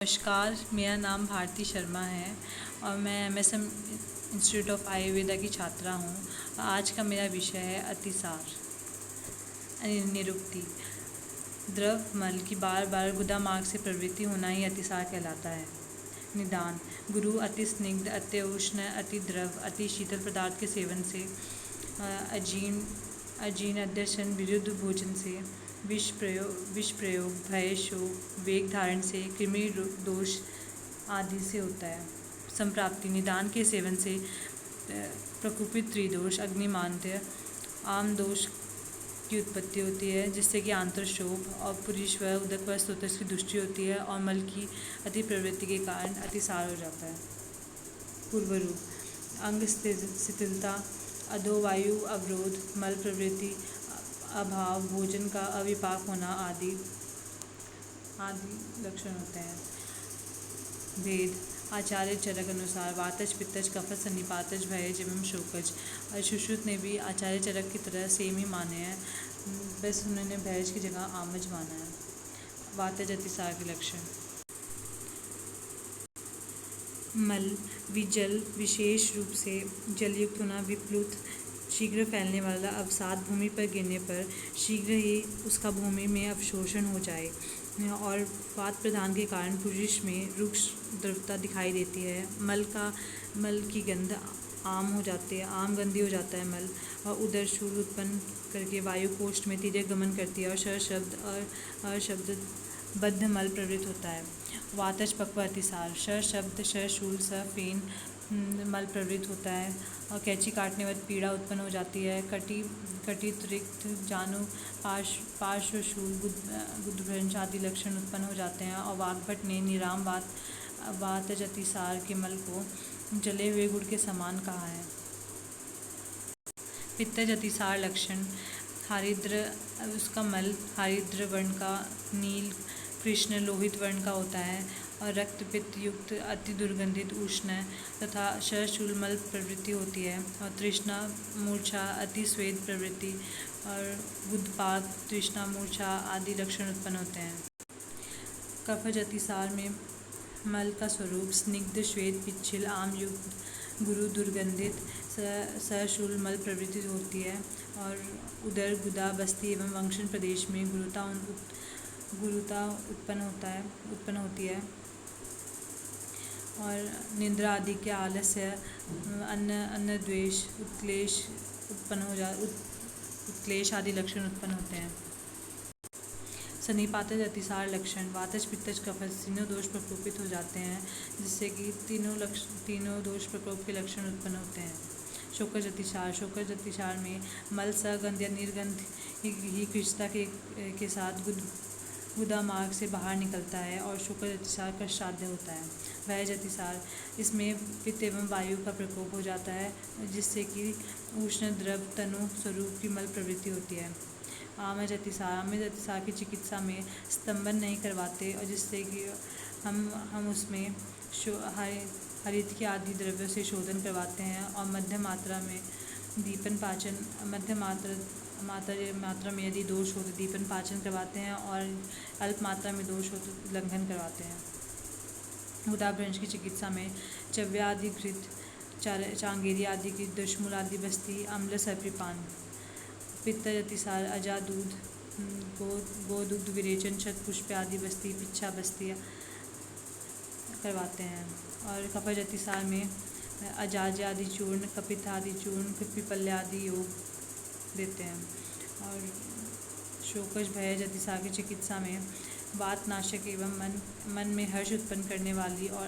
नमस्कार, मेरा नाम भारती शर्मा है और मैं एमएसएम इंस्टीट्यूट ऑफ आयुर्वेदा की छात्रा हूँ। आज का मेरा विषय है अतिसार यानी निरुक्ति। द्रव मल की बार बार गुदा मार्ग से प्रवृत्ति होना ही अतिसार कहलाता है। निदान: गुरु अति स्निग्ध, अति उष्ण, अति द्रव, अति शीतल पदार्थ के सेवन से, अजीर्ण अध्यशन, विरुद्ध भोजन से, विष प्रयोग, भय, शोक, वेग धारण से, कृमि दोष आदि से होता है। संप्राप्ति: निदान के सेवन से प्रकुपित त्रिदोष, अग्निमांद्य, आम दोष की उत्पत्ति होती है, जिससे कि आंतरशोभ और पुरीश व उदक व स्तोत्रस की दुष्टि होती है और मल की अति प्रवृत्ति के कारण अतिसार हो जाता है। पूर्व रूप: अंग शिथिलता, अधोवायु अवरोध, मल प्रवृत्ति, अभाव, भोजन का अविपाक होना आदि लक्षण होते हैं। भेद: आचार्य चरक अनुसार वातज, पित्तज, कफज, सन्निपातज, भयज एवं शोकज। और सुश्रुत ने भी आचार्य चरक की तरह सेम ही माने हैं, बस उन्होंने भयज की जगह आमज माना है। वातज अतिसार के लक्षण: मल विजल, विशेष रूप से जलयुक्त होना, विप्लुत, शीघ्र फैलने वाला, अवसाद, भूमि पर गिरने पर शीघ्र ही उसका भूमि में अवशोषण हो जाए और वात प्रदान के कारण पुरुष में रुक्ष द्रवता दिखाई देती है। मल की गंध आम हो जाती है, आम गंदी हो जाता है मल, और उदर शूल उत्पन्न करके वायु कोष्ठ में तिर्यक गमन करती है और शब्द बद्ध मल प्रवृत्त होता है। वातज पक्व अतिसार: शब्द शूल स फेन मल प्रवृत्त होता है और कैंची काटने वक्त पीड़ा उत्पन्न हो जाती है। कटी त्रिक्त, जानु, पार्श्व शूल, गुदभ्रंश आदि लक्षण उत्पन्न हो जाते हैं। और वाग्भट ने निराम वातज अतिसार के मल को जले हुए गुड़ के समान कहा है। पित्तज अतिसार लक्षण: हरिद्र, उसका मल हरिद्र वर्ण का, नील कृष्ण लोहित वर्ण का होता है और रक्त पित्त युक्त, अति दुर्गंधित, उष्ण तथा शूल मल प्रवृत्ति होती है। और तृष्णा, मूर्छा, अति स्वेद प्रवृत्ति और बुद्धपात, तृष्णा, मूर्छा आदि लक्षण उत्पन्न होते हैं। कफज अतिसार में मल का स्वरूप स्निग्ध, श्वेत, पिच्छिल, आम युक्त, गुरु दुर्गंधित, सशूल मल प्रवृत्ति होती है और उदर, गुदा, बस्ती एवं वंक्षण प्रदेश में गुरुता उत्पन्न होती है और निद्रा आदि के आलस्य, अन्न द्वेष, उत्क्लेश आदि लक्षण उत्पन्न होते हैं। सन्निपातज अतिसार लक्षण: वातज, पित्तज, कफज तीनों दोष प्रकोपित हो जाते हैं, जिससे कि तीनों दोष प्रकोप के लक्षण उत्पन्न होते हैं। शोकज अतिसार में मल सगंध या निर्गंध ही कृष्णता के साथ गुदा मार्ग से बाहर निकलता है और शोकज अतिसार कष्टाध्य होता है। भयज अतिसार: इसमें पित्त एवं वायु का प्रकोप हो जाता है, जिससे कि उष्ण द्रव तनु स्वरूप की मल प्रवृत्ति होती है। आमज अतिसार की चिकित्सा में स्तंभन नहीं करवाते और जिससे कि हम उसमें हरित के आदि द्रव्यों से शोधन करवाते हैं और मध्यम मात्रा में दीपन पाचन, मात्रा में यदि दोष हो तो दीपन पाचन करवाते हैं और अल्प मात्रा में दोष हो तो लंघन करवाते हैं। उदाभ्रंश की चिकित्सा में चव्यादि घृत, चांगेरी आदि की, दशमूल आदि बस्ती, अम्ल सर्पिपान। पित्तज अतिसार अजा दूध, गोदुग्ध विरेचन, शतपुष्प आदि बस्ती, पिच्छा बस्ती करवाते हैं। और कफज अतिसार में अजाज आदि चूर्ण, कपित्थ आदि चूर्ण, पिपल्य आदि योग देते हैं। और शोकज भयज अतिसार की चिकित्सा में वात नाशक एवं मन में हर्ष उत्पन्न करने वाली और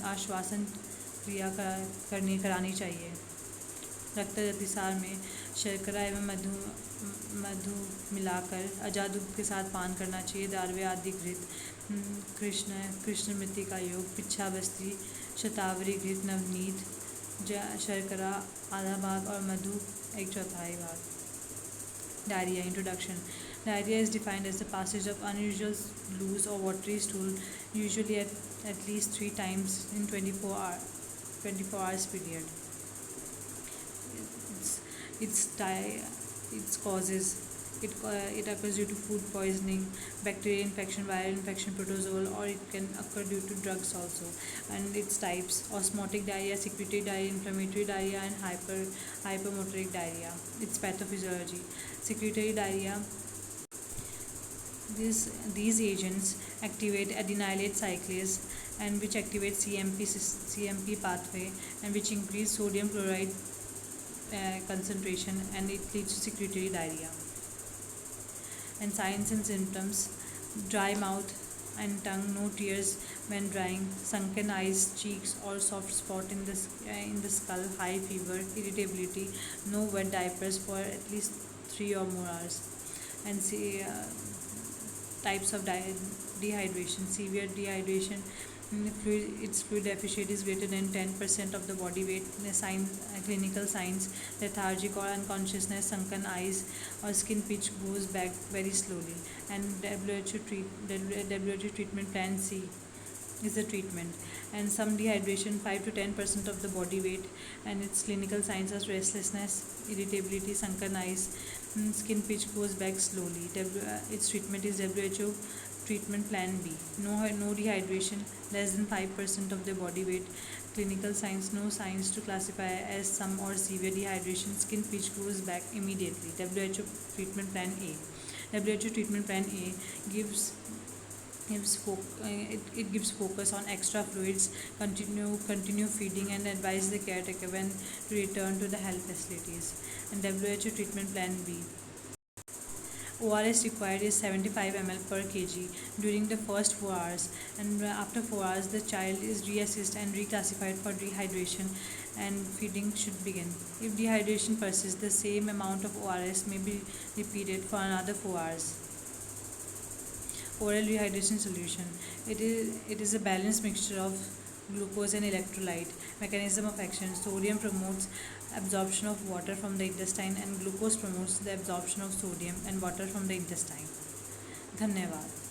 आश्वासन क्रिया करानी चाहिए। रक्तज अतिसार में शर्करा एवं मधु मिलाकर अजादुग्ध के साथ पान करना चाहिए। दारवे आदि घृत, कृष्ण मृति का योग, पिच्छा बस्ती, शतावरी घृत, नवनीत, शर्करा आधा भाग और मधु 1/4 भाग। Diarrhea. Introduction. Diarrhea is defined as the passage of unusual loose or watery stool, usually at least 3 times in 24 hours period. Its causes: It occurs due to food poisoning, bacterial infection, viral infection, protozoal, or it can occur due to drugs also. And its types: osmotic diarrhea, secretory diarrhea, inflammatory diarrhea, and hypermotoric diarrhea. Its pathophysiology: secretory diarrhea. These agents activate adenylate cyclase, and which activate CMP pathway, and which increase sodium chloride concentration, and it leads to secretory diarrhea. And signs and symptoms: dry mouth and tongue, no tears when drying, sunken eyes, cheeks or soft spot in the skull, high fever, irritability, no wet diapers for at least 3 or more hours. And see, types of dehydration: severe dehydration, its fluid deficit is greater than 10% of the body weight. Clinical signs: lethargic or unconsciousness, sunken eyes, or skin pitch goes back very slowly. And WHO treatment plan C is the treatment. And some dehydration, 5 to 10% of the body weight, and its clinical signs are restlessness, irritability, sunken eyes, skin pitch goes back slowly. Its treatment is WHO treatment plan B. No dehydration, less than 5% of the body weight, clinical signs: no signs to classify as some or severe dehydration, skin pitch goes back immediately. WHO treatment plan A. WHO treatment plan A it gives focus on extra fluids, continue feeding, and advise the caretaker when to return to the health facilities. And WHO treatment plan B: ORS required is 75 ml per kg during the first 4 hours, and after 4 hours the child is reassessed and reclassified for dehydration, and feeding should begin. If dehydration persists, the same amount of ORS may be repeated for another 4 hours. Oral rehydration solution: it is a balanced mixture of glucose and electrolyte. Mechanism of action: sodium promotes absorption of water from the intestine, and glucose promotes the absorption of sodium and water from the intestine. धन्यवाद.